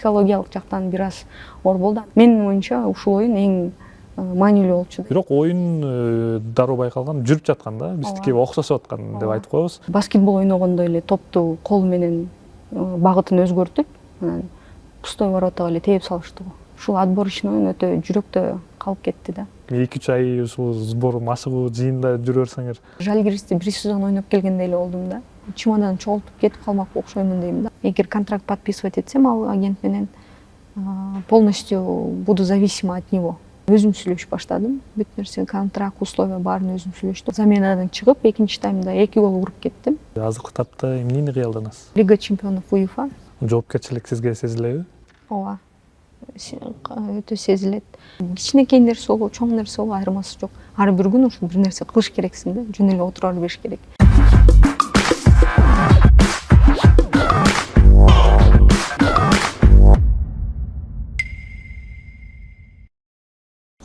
психологиялык жактан бир аз оор болду. Менин оюмча ушул оюн эң маанилүү болчу. Бирок оюн дароо байкалган жүрүп жаткан да, биздикиге окшошуп аткан деп айтып коебуз. Баскетбол ойногондо эле топту кол менен багытын өзгөртүп, анан пустой воротага эле тээп салышты. Ушул отборочный оюн өтө жүрөктө калып кетти да. 2-3 ай ушул сбор машыгуу жыйында жүрө берсеңер. Жальгиристе 1 сезон ойноп келгендей эле болдум да. Чемодан чогултуп кетип калмак окшоймун дейм да. Эгер контракт подписывать этсем ал агент менен полностью буду зависима от него. Өзүм сүйлөшүп баштадым. Бүт нерсе, контракт, условия баарын өзүм сүйлөштүм. Заменадан чыгып, экинчи таймда 2 гол уруп кеттим. Азыркы тапта эмнени кыялданасыз? Лига чемпионов УЕФА. Жоопкерчилик сизге сезилеби? Ооба. Өтө сезилет. Кичинекей нерсе болобу, чоң нерсе болобу, айырмасы жок. Ар бир күн ушул бир нерсе кылыш керексиң да, жөн эле отура бериш керек.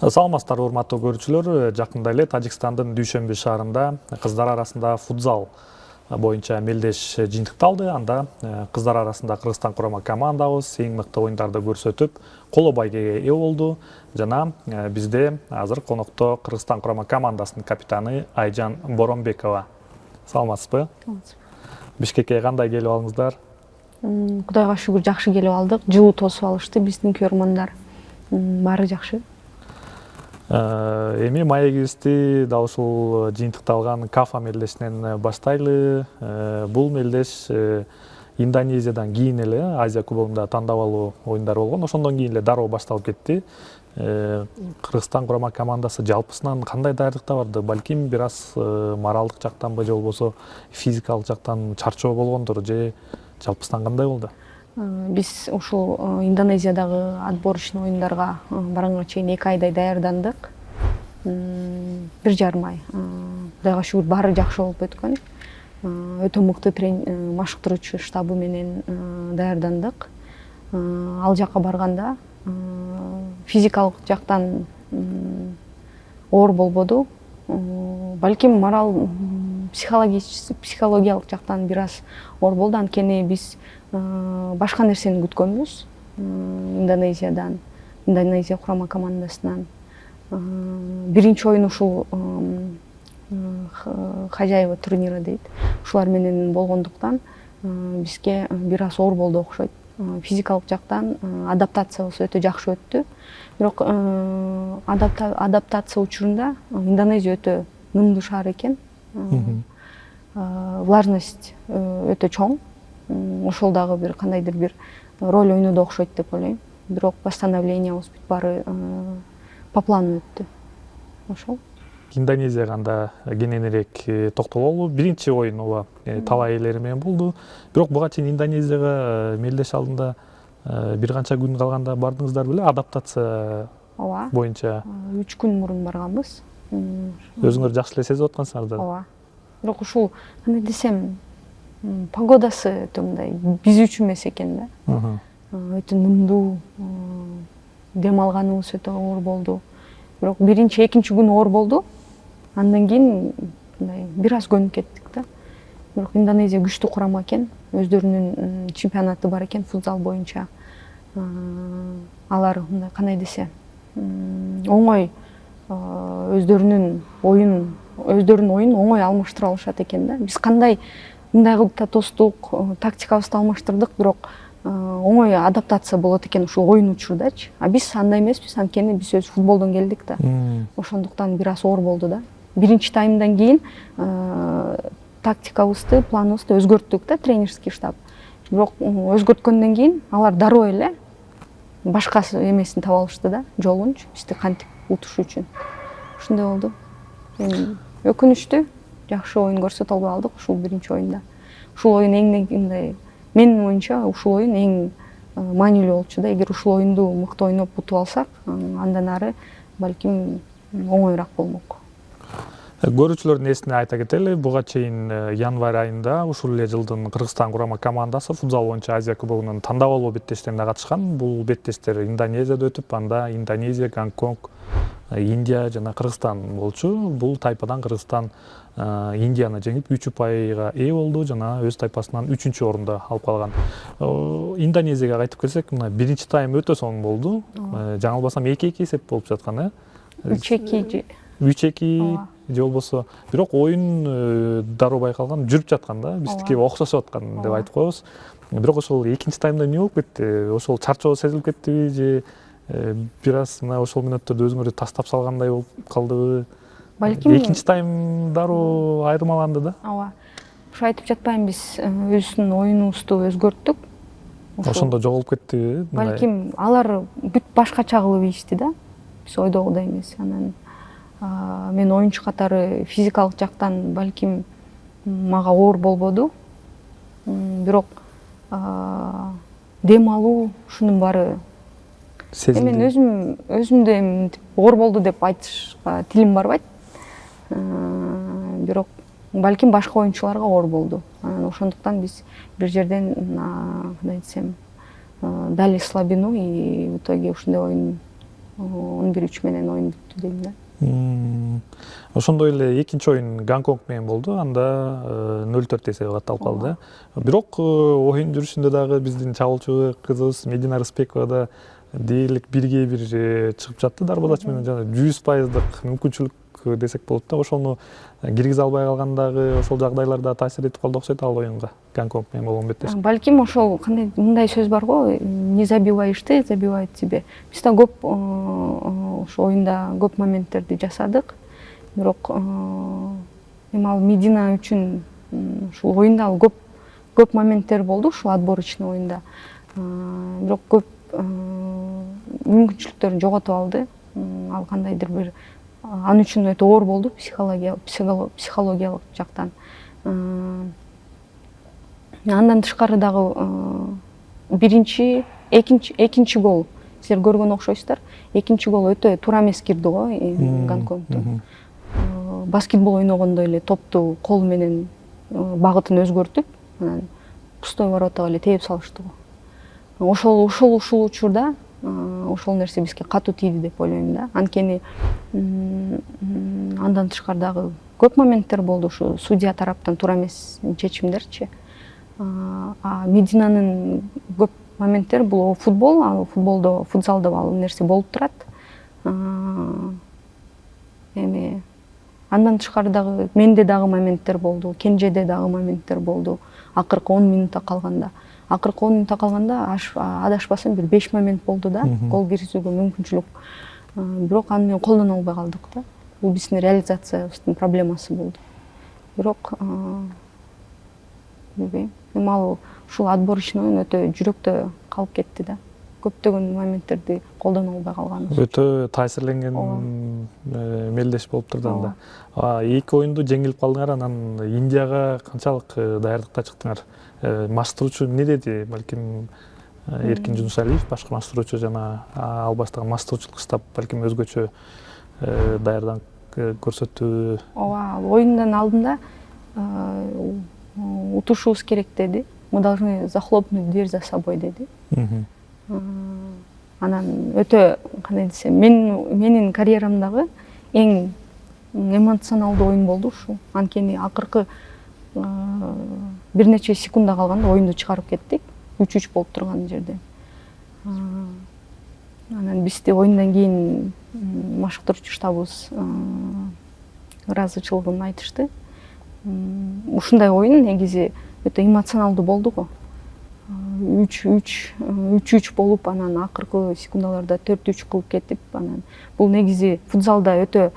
Саламатсыздар, урматтуу көрүүчүлөр. Жакында эле Тажикстандын Дүйшөмбү шаарында кыздар арасында футзал боюнча мелдеш жыйынтыкталды. Анда кыздар арасында Кыргызстан курама командабыз эң мыкты оюндарды көрсөтүп, коло байгеге ээ болду. Жана бизде азыр конокто Кыргызстан курама командасынын капитаны Айжан Боронбекова. Саламатсызбы? Бишкекке кандай келип алдыңыздар? Кудайга шүгүр, жакшы келип алдык. Жылуу тосуп алышты биздин көрөрмандар. Баары жакшы. Эми маегибизди да ушул жыйынтыкталган Кафа мелдешинен баштайлы. Бул мелдеш Индонезиядан кийин эле Азия кубогунда тандабалуу оюндар болгон. Ошондон кийин эле дароо башталып кетти. Кыргызстан курама командасы жалпысынан кандай даярдыкта барды? Балким бир аз моралдык жактанбы же болбосо физикалык жактан чарчоо болгондур же жалпысынан кандай болду? Биз ушул Индонезиядагы отборочный оюндарга барганга чейин 2 айдай даярдандык. 1,5 ай. Кудайга шүгүр, баары жакшы болуп өткөн. Өтө мыкты машыктыруучу штабы менен даярдандык. Ал жака барганда физикалык жактан оор болбоду. Балким морал, психологиялык жактан бир аз оор болду. Анткени биз башка нерсени күткөнбүз Индонезиядан, Индонезия курама командасынан. Биринчи оюн ушул Хажаева турниры дейт. Ушулар менен болгондуктан бизге бир аз оор болду окшойт. Физикалык жактан адаптациябыз өтө жакшы өттү. Бирок адаптация учурунда Индонезия өтө нымдуу шаар экен. Влажность өтө чоң. Ошол дагы бир кандайдыр бир роль ойноду окшойт деп ойлойм. Бирок восстановлениябыз бүт баары по плану өттү. Ошол. Индонезияга анда кененирээк токтололу. Биринчи оюн ооба талай элери менен болду. Бирок буга чейин Индонезияга мелдеш алдында бир канча күн калганда бардыңыздар беле? Адаптация боюнча. 3 күн мурун барганбыз. Өзүңөр жакшы эле сезип аткансыңар да. Ооба. Бирок ушул кандай десем, погодасы өтө мындай биз үчүн эмес экен да. Өтө нымдуу, дем алганыбыз өтө оор болду. Бирок биринчи, экинчи күн оор болду. Андан кийин мындай бир аз көнүп кеттик да. Бирок Индонезия күчтүү курама экен. Өздөрүнүн чемпионаты бар экен футзал боюнча. Алар мындай кандай десе, оңой өздөрүнүн оюн оңой алмаштыра алышат экен да. Биз кандай мындай кылып да тостук, тактикабызды алмаштырдык, бирок оңой адаптация болот экен ушул оюн учурдачы. А биз андай эмеспиз, анткени биз өз футболдон келдик да. Ошондуктан бир аз оор болду да. Биринчи таймдан кийин тактикабызды, планыбызды өзгөрттүк да, тренерский штаб. Бирок өзгөрткөндөн кийин алар дароо эле башка эмесин таба алышты да, жолунчу бизди кантип утуш үчүн. Ушундай болду. Өкүнүчтүү, жакшы оюн көрсөтө албай алдык ушул биринчи оюнда. Ушул оюн мындай, менин оюмча ушул оюн эң маанилүү болчу да. Эгер ушул оюнду мыкты ойноп утуп алсак, андан ары балким оңоюраак болмок. Көрүүчүлөрдүн эсине айта кетели, буга чейин январь айында ушул эле жылдын Кыргызстан курама командасы футзал боюнча Азия кубогунун тандабалуу беттештерине катышкан. Бул беттештер Индонезияда өтүп, анда Индонезия, Гонконг, Индия жана Кыргызстан болчу. Бул тайпадан Кыргызстан Индияны жеңип 3 упайга ээ болду жана өз тайпасынан 3-чү орунда алып калган. Индонезияга кайтып келсек, мына биринчи тайм өтө соң болду. Жаңылбасам 2-2 эсеп болуп жаткан, 3-2 3-2 же болбосо, бирок оюн дароо байкалган жүрүп жаткан да, биздикиге окшошуп аткан деп айтып коебуз. Бирок ошол экинчи таймда эмне болуп кетти? Ошол чарчоо сезилип кеттиби же бир аз мына ошол мүнөттөрдө өзүңөрдү таштап салгандай болуп калдыбы? Балким Экинчи тайм дароо айырмаланды да. ооба. Ушу айтып жатпайм, биз өзүбүздүн оюнубузду өзгөрттүк. Ошондо жоголуп кеттиби? Балким алар бүт башкача кылып ийишти да. Биз ойдогудай эмес. Анан мен оюнчу катары физикалык жактан балким мага оор болбоду. Бирок дем алуу ушунун баары сезилди. Мен өзүмдү мынтип оор болду деп айтышка тилим барбайт. Бирок балким башка оюнчуларга оор болду. Анан ошондуктан биз бир жерден кандай десем, дали слабину и в итоге ушундай ойун 11-3 менен оюн бүттү дейм да. Ошондой эле экинчи оюн Гонконг менен болду. Анда 0-4 эсеби катталып калды. Бирок оюн жүрүшүндө дагы биздин чабуулчу кызыбыз Медина Рыспекова да дээрлик 1-1 чыгып жатты дарбазач менен, жана 100% мүмкүнчүлүк десек болот да. Ошону киргизе албай калгандагы ошол жагдайлар да таасир этип калды окшойт ал оюнга. Гонконг менен болгон беттеш. Балким ошол кандай мындай сөз бар го, не забиваешь ты, забивает тебе. Биз да көп ошол оюнда көп моменттерди жасадык. Бирок эми ал Медина үчүн ушул оюнда көп моменттер болду, ушул отборочный оюнда. Бирок көп мүмкүнчүлүктөрүн жоготуп алды. Ал кандайдыр бир ал үчүн өтө оор болду психологиялык жактан. Андан тышкары дагы экинчи гол силер көргөн окшойсуздар. Экинчи гол өтө туура эмес кирди го Гонконгдун. Баскетбол ойногондой эле топту кол менен багытын өзгөртүп, анан пустой воротага эле тээп салышты го. Ушул учурда ошол нерсе бизге катуу тийди деп ойлойм да. Анткени андан тышкары дагы көп моменттер болду, ушу судья тараптан туура эмес чечимдерчи. Мединанын көп моменттер бул футбол, ал футзалда ал нерсе болуп турат. Эми андан тышкары дагы менде дагы моменттер болду, Кенжеде дагы моменттер болду. Акыркы 10 минутта калганда. Акыркы 10 минутта калганда адашпасам бир 5 момент болду да, гол киргизүүгө мүмкүнчүлүк. Бирок аны мен колдоно албай калдык да. Бул биздин реализациябыздын проблемасы болду. Бирок билбейм. Эми ал ушул отборочный оюн өтө жүрөктө калып кетти да. Көптөгөн моменттерди колдоно албай калганыбыз. Өтө таасирленген мелдеш болуптур да анда. Эки оюнду жеңилип калдыңар, анан Индияга канчалык даярдыкта чыктыңар? Маштыруучу эмне деди? Балким Эркин Жунусалиев, башкы маштыруучу жана ал баштаган маштыруучулук штаб балким өзгөчө даярданып көрсөттү. Ооба, оюндан алдында утушубуз керек деди. Мы должны захлопнуть дверь за собой деди. Анан өтө кандай десем, менин карьерамдагы эң эмоционалдуу оюн болду ушул. Анткени акыркы бир нече секунда калганда оюнду чыгарып кеттик. 3-3 болуп турган жерде. Анан бизди оюндан кийин машыктыруучу штабыбыз ыраазычылыгын айтышты. Ушундай оюн негизи өтө эмоционалдуу болду го. 3-3 болуп, анан акыркы секундаларда 4-3 кылып кетип, анан бул негизи футзалда өтө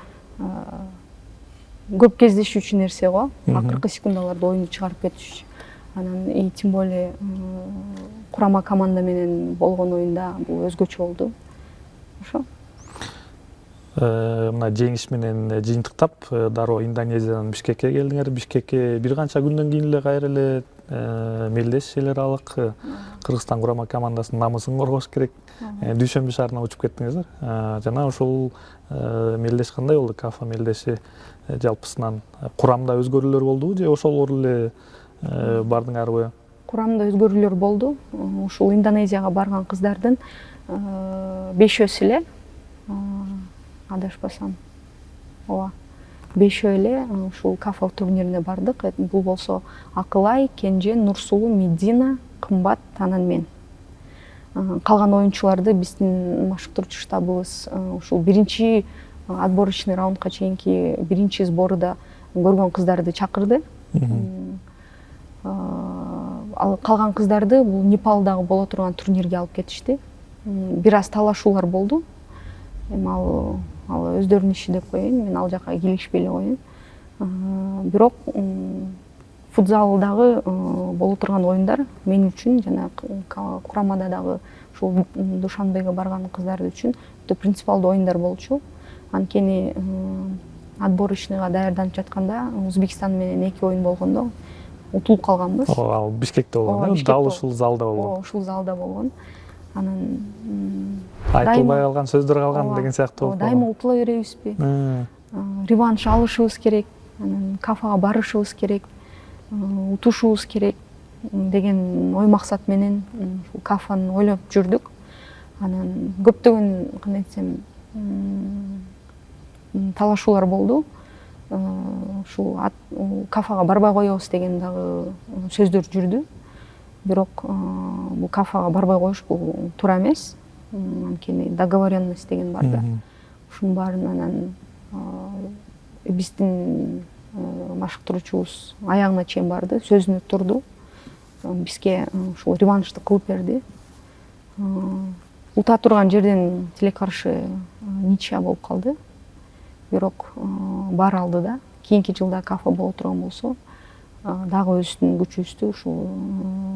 көп кездешүүчү нерсе го. Акыркы секундаларда оюнду чыгарып кетиш. Анан и тем более курама команда менен болгон оюнда бул өзгөчө болду. Ошо. Мына жеңиш менен жыйынтыктап дароо Индонезиядан Бишкекке келдиңер. Бишкекке бир канча күндөн кийин эле кайра эле мелдеш эл аралык Кыргызстан курама командасынын намысын коргош керек. Дүйшөмбү шаарына учуп кеттиңиздер. Жана ушул мелдеш кандай болду? Кафа мелдеши жалпысынан курамда өзгөрүүлөр болдубу же ошолор эле бардыңарбы? Курамда өзгөрүүлөр болду. Ушул Индонезияга барган кыздардын 5-өсү эле адашпасам. Ооба. 5 эле ушул кафа турнирине бардык. Бул болсо Акылай, Кенже, Нурсулуу, Медина, Кымбат, анан мен. Калган оюнчуларды биздин машыктыруучу штабыбыз ушул биринчи отборочный раундга чейинки биринчи сборуда көргөн кыздарды чакырды. Ал калган кыздарды бул Непалдагы боло турган турнирге алып кетишти. Бир аз талашуулар болду. Эми ал өздөрүнүн иши деп коеюн, мен ал жака кийлишпей эле коеюн. Бирок футзалдагы боло турган оюндар мен үчүн жана курамада дагы ушул Душанбеге барган кыздар үчүн өтө принципиалдуу оюндар болчу. Анткени отборочныйга даярданып жатканда Өзбекстан менен 2 оюн болгондо утулуп калганбыз. Ал Бишкекте болгон, дал ушул залда болгон. Ушул залда болгон. Анан айтылбай калган сөздөр калган деген сыяктуу болуп. Дайыма утула беребизби? Реванш алышыбыз керек, анан кафага барышыбыз керек, утушубуз керек деген ой максат менен ушул кафаны ойлоп жүрдүк. Анан көптөгөн кандай десем талашуулар болду. Ушул кафага барбай коебуз деген дагы сөздөр жүрдү. Бирок бул кафага барбай коюш бул туура эмес. Анткени договоренность деген бар да. Ушунун баарын анан биздин машыктыруучубуз аягына чейин барды, сөзүнө турду. Бизге ушул реваншты кылып берди. Ута турган жерден тилекаршы ничья болуп калды. Бирок баары алдыда кийинки жылда кафа боло турган болсо дагы өзүбүздүн күчүбүздү ушул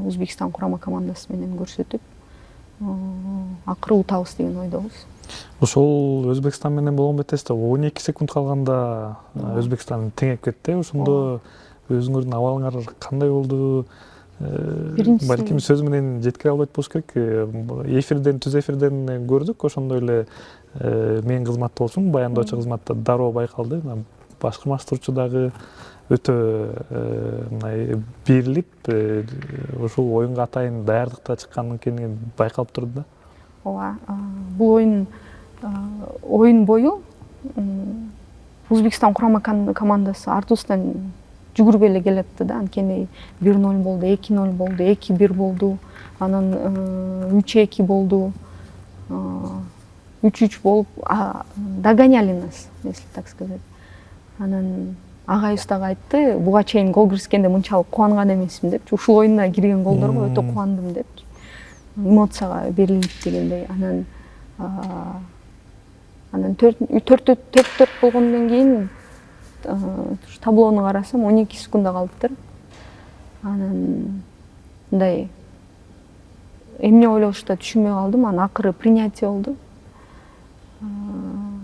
Өзбекстан курама командасы менен көрсөтүп акыры утабыз деген ойдобуз. Ошол Өзбекстан менен болгон бетесте 12 секунд калганда Өзбекстан теңеп кетти. Ошондо өзүңөрдүн абалыңар кандай болду? Балким сөз менен жеткире албайт болуш керек. Эфирден, түз эфирден көрдүк. Ошондой эле мен кызматта болсун, баяндоочу кызматта дароо байкалды. Башкы машыктыруучу дагы өтө мындай берилип, ушул оюнга атайын даярдыкта чыккан экени байкалып турду да. Ооба, бул оюн бою Өзбекстан курама командасы артыбыздан жүгүрүп эле келатты да. Анткени 1-0 болду, 2-0 болду, 2-1 болду, анан 3-2 болду, 3-3 болуп догоняли нас, если так сказать. Анан агайыбыз дагы айтты, буга чейин гол киргизгенде мынчалык кубанган эмесмин деп. Ушул оюнда кирген голдорго өтө кубандым деп. Эмоцияга берилип дегендей. Анан 4-4 болгондон кийин таблону карасам 12 секунда калыптыр. Анан мындай эмне ойлошуп да түшүнбөй калдым. Анан акыры принятие болду.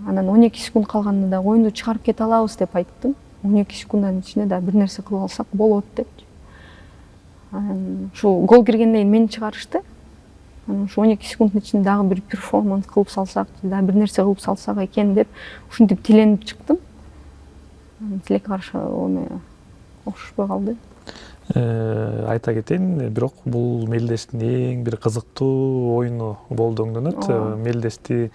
Анан 12 секунд калганда да оюнду чыгарып кете алабыз деп айттым. 12 секунддун ичинде да бир нерсе кылып алсак болот депчи. Анан ушул гол киргенден кийин мени чыгарышты. Анан ушу 12 секунддун ичинде дагы бир перформанс кылып салсак, дагы бир нерсе кылып салсак экен деп ушинтип тиленип чыктым. Тилекаршы ону окшошпой калды. Айта кетейин, бирок бул мелдештин эң бир кызыктуу оюну болду өңдөнөт. Мелдешти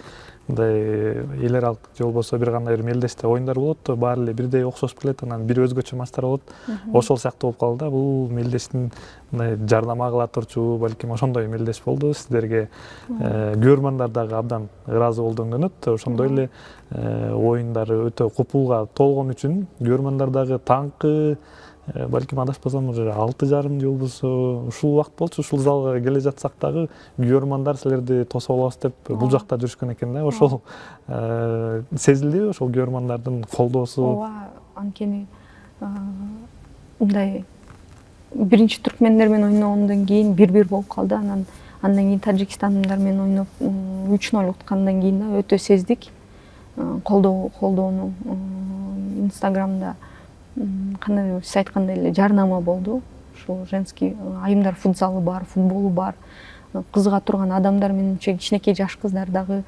мындай эл аралык же болбосо бир кандай бир мелдеште оюндар болот, баары эле бирдей окшошуп келет, анан бир өзгөчө матчтар болот. Ошол сыяктуу болуп калды да. Бул мелдештин мындай жардама кыла турчу, балким ошондой мелдеш болду. Сиздерге көрөрмандар дагы абдан ыраазы болду өңдөнөт. Ошондой эле оюндары өтө купулга толгон үчүн көрөрмандар дагы таңкы балким адаспасам уже 6:30 же болбосо ушул убакыт болчу. Ушул залга келе жатсак дагы көрөрмандар силерди тосуп алабыз деп бул жакта жүрүшкөн экен да. Ошол сезилдиби ошол көрөрмандардын колдоосу? Ооба, анткени мындай биринчи түркмендер менен ойногондон кийин 1-1 болуп калды. Андан кийин Тажикстандар менен ойноп 3-0 уткандан кийин да өтө сездик колдоону. Инстаграмда кандай сиз айткандай эле жарнама болду. Ушул женский айымдар футзалы бар, футболу бар. Кызыга турган адамдар мененче кичинекей жаш кыздар дагы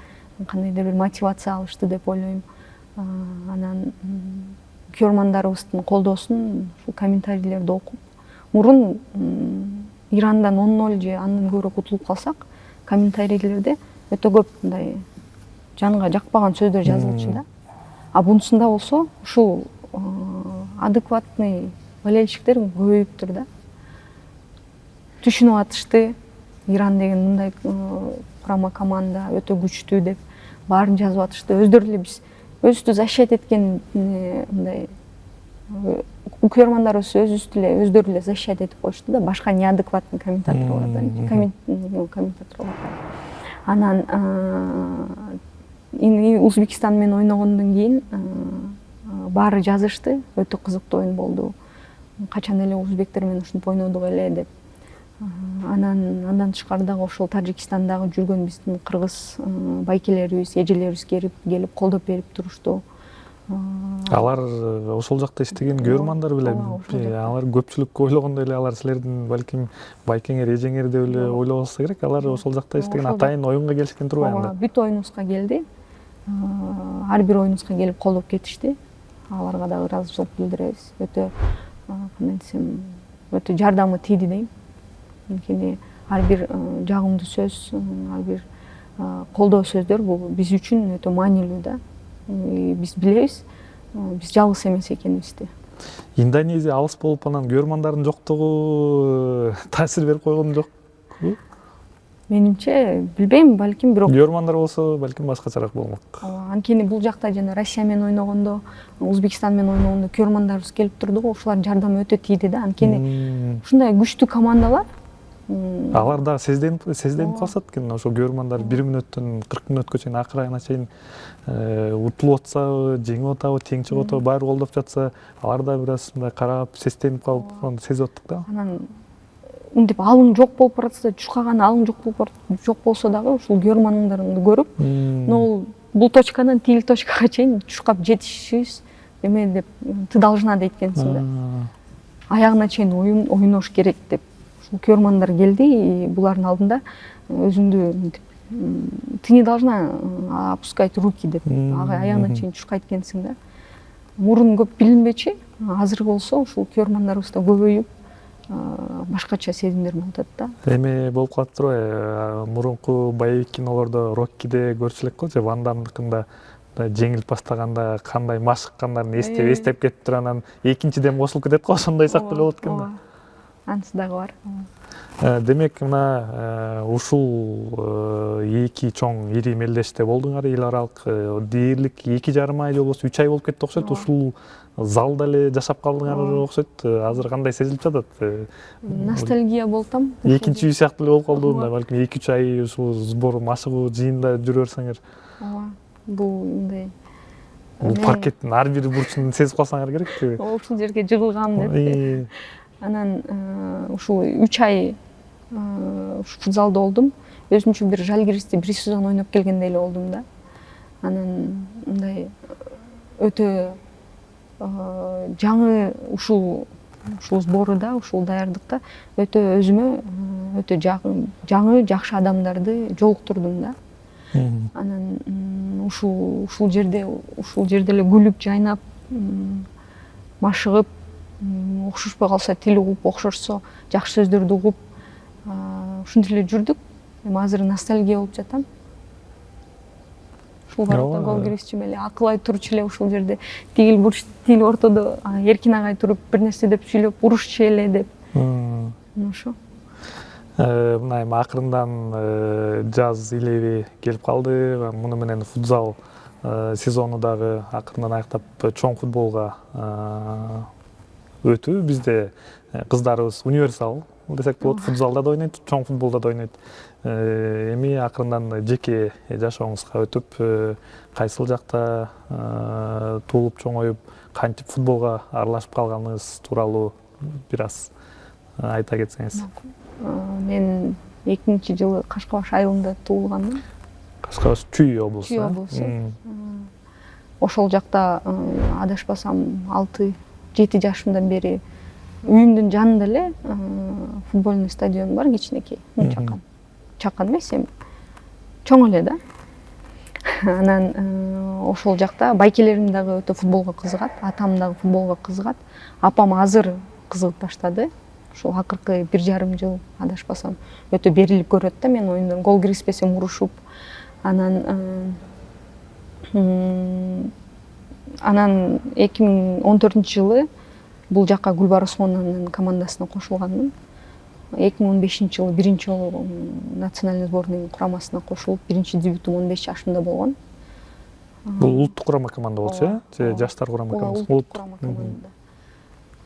кандайдыр бир мотивация алышты деп ойлойм. Анан көрөрмандарыбыздын колдоосун, ушул комментарийлерди окуп, мурун Ирандан 10-0 же андан көбүрөөк утулуп калсак, комментарийлерде өтө көп мындай жанга жакпаган сөздөр жазылчу да. А бунусунда болсо ушул адекватный болельщиктер көбөйүптүр да. Түшүнүп атышты. Иран деген мындай курама команда өтө күчтүү деп баарын жазып атышты. Өздөрү эле биз өзүбүздү защищать эткен мындай укермандарыбыз өздөрү эле защищать этип коюшту да. Башка неадекватный комментаторлор. Анан Узбекистан менен ойногондон кийин баары жазышты. Өтө кызыктуу оюн болду. Качан эле узбектер менен ушинтип ойнодук эле деп. Андан тышкары дагы ошол Тажикстандагы жүргөн биздин кыргыз байкелерибиз, эжелерибиз келип колдоп берип турушту. Алар ошол жакта иштеген көрмандар беле, алар көпчүлүк ойлогондой эле алар силердин балким байкеңер, эжеңер деп эле ойлобосо керек. Алар ошол жакта иштеген атайын оюнга келишкен турбайбы анда? Бүт оюнубузга келди. Ар бир оюнубузга келип колдоп кетишти. Аларга дагы ыраазычылык билдиребиз. Өтө кандай десем, өтө жардамы тийди дейм. Анткени ар бир жагымдуу сөз, ар бир колдоо сөздөр бул биз үчүн өтө маанилүү да. Биз билебиз, биз жалгыз эмес экенибизди. Индонезия алыс болуп анан көрмандардын жоктугу таасир берип койгон жокпу? Менимче, билбейм, балким бирок көрмандар болсо балким башкачараак болмок. Анткени бул жакта жана Россия менен ойногондо, Узбекистан менен ойногондо көрмандарыбыз келип турду го, ушулардын жардамы өтө тийди да. Анткени ушундай күчтүү командалар алар да сезденип калышат экен. Ошо көрмандар 1 мүнөттөн 40 мүнөткө чейин акыр айына чейин утулуп атсабы, жеңип атабы, тең чыгып атабы, баары колдоп жатса, алар да бир аз мындай карап, сестенип калып сезип аттык да. Анан мынтип алың жок болуп баратса, чуркаган алың жок болсо дагы ушул көрманыңдарды көрүп, бул точкадан тигил точкага чейин чуркап жетишибиз эме деп ты должна дейткенсиң да. Аягына чейин ойнош керек деп. Көрмандар келди, булардын алдында өзүңдү ты не должна опускать руки деп аягына чейин чуркайт экенсиң да. Мурун көп билинбечи, азыр болсо ушул көрмандарыбыз да көбөйүп, башкача сезимдер болуп атат да. Эме болуп калат турбайбы? Мурунку боевик кинолордо Роккиде көрчү элек кылчу, Ван Дамдыкында жеңилип баштаганда кандай машыккандарын эстеп кетиптир, анан экинчи дем кошулуп кетет го, ошондой сыяктуу болот экен да. Анысы дагы бар. Демек, мына ушул эки чоң ири мелдеште болдуңар, эл аралык дээрлик 2,5 ай же болбосо 3 ай болуп кетти окшойт. Ушул залда эле жашап калдыңар окшойт. Азыр кандай сезилип жатат? Ностальгия болтам. Экинчи үй сыяктуу эле болуп калды мында, балким 2-3 ай ушул сбор, машыгуу, жыйында жүрө берсеңер. Бул мындай паркеттин ар бир бурчун сезип калсаңар керекпи? Ушул жерге жыгылгам деп. Анан ушул 3 ай футзалда болдум. Өзүмчө бир Жальгиристе 1 сезон ойноп келгендей эле болдум да. Анан мындай өтө жаңы ушул сборуда, ушул даярдыкта өтө өзүмө өтө жаңы жакшы адамдарды жолуктурдум да. Анан ушул жерде эле күлүп жайнап, машыгып, окшошпой калса тили угуп, окшошсо жакшы сөздөрдү угуп, ушинтип эле жүрдүк. Эми азыр ностальгия болуп жатам. Ушул баракта гол киргизчү эле акылай турчу эле ушул жерде тигил бурч, тигил ортодо Эркин агай туруп бир нерсе деп сүйлөп, урушчу эле деп. Ошо. Мына эми акырындан жаз илеби келип калды. Муну менен футзал сезону дагы акырындан аяктап чоң футболго өтүү. Бизде кыздарыбыз универсал десек болот, футзалда да ойнойт, чоң футболда да ойнойт. Эми акырындан жеке жашооңузга өтүп, кайсыл жакта туулуп чоңоюп, кантип футболго аралашып калганыңыз тууралуу бир аз айта кетсеңиз. Мен 2000-жылы Кашкабаш айылында туулгандым. Кашкабаш Чүй облусу. Чүй облусу. Ошол жакта адашпасам 6-7 жашымдан бери үйүмдүн жанында эле футбольный стадион бар, кичинекей, чакан эмес, эми чоң эле да. Анан ошол жакта байкелерим дагы өтө футболго кызыгат, атам дагы футболго кызыгат. Апам азыр кызыгып баштады. Ошол акыркы 1,5 жыл адашпасам өтө берилип көрөт да мен оюндан гол киргизбесем урушуп. Анан Анан 2014-жылы бул жакка Гүлбар Осмоновнун командасына кошулганмын. 2015-жылы биринчи жолу национальный сборный курамасына кошулуп, биринчи дебютум 15 жашымда болгон. Бул улуттук курама команда болчу, э? Же жаштар курама командасы? Улуттук курама команда.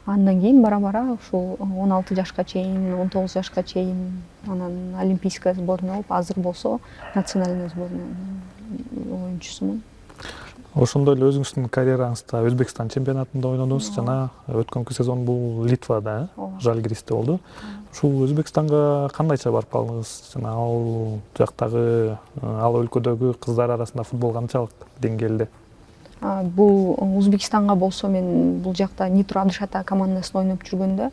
Андан кийин бара-бара ушул 16 жашка чейин, 19 жашка чейин анан олимпийская сборная болуп, азыр болсо национальный сборная оюнчусумун. Ошондой эле өзүңүздүн карьераңызда Өзбекстан чемпионатында ойнодуңуз жана өткөнкү сезон бул Литвада, Жальгиристе болду. Ушул Өзбекстанга кандайча барып калдыңыз? Жана ал жактагы, ал өлкөдөгү кыздар арасында футбол канчалык деңгээлде? Бул Өзбекстанга болсо мен бул жакта Нитро Абдышата командасында ойноп жүргөндө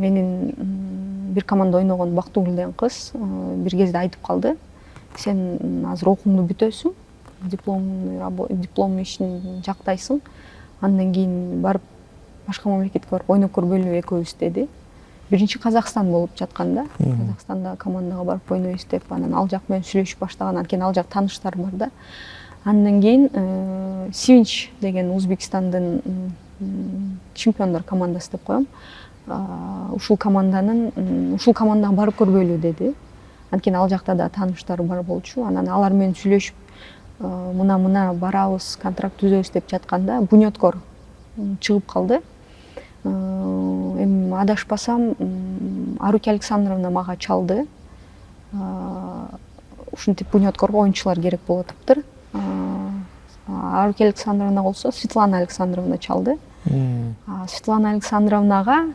менин бир команда ойногон Бактыгүл деген кыз бир кезде айтып калды: "Сен азыр окууңду бүтөсүң, диплом ишин жактайсың, андан кийин барып башка мамлекетке барып ойноп көрбөйлү экөөбүз" деди. Биринчи Казакстан болуп жатканда, Казакстанда командага барып ойнойбуз деп, анан ал жак менен сүйлөшүп баштаган, анткени ал жак тааныштар бар да. Андан кийин Сивинч деген Өзбекстандын чемпиондор командасы деп коем. Ушул командага барып көрбөйлү деди. Анткени ал жакта да тааныштар бар болчу. Анан алар менен сүйлөшүп, мына барабыз, контракт түзөбүз деп жатканда Бунёткор чыгып калды. Эми адашпасам, Аруки Александровна мага чалды. Ушинтип Бунёткорго оюнчулар керек болуп атыптыр. Аруки Александровна болсо Светлана Александровна чалды. Светлана Александровнага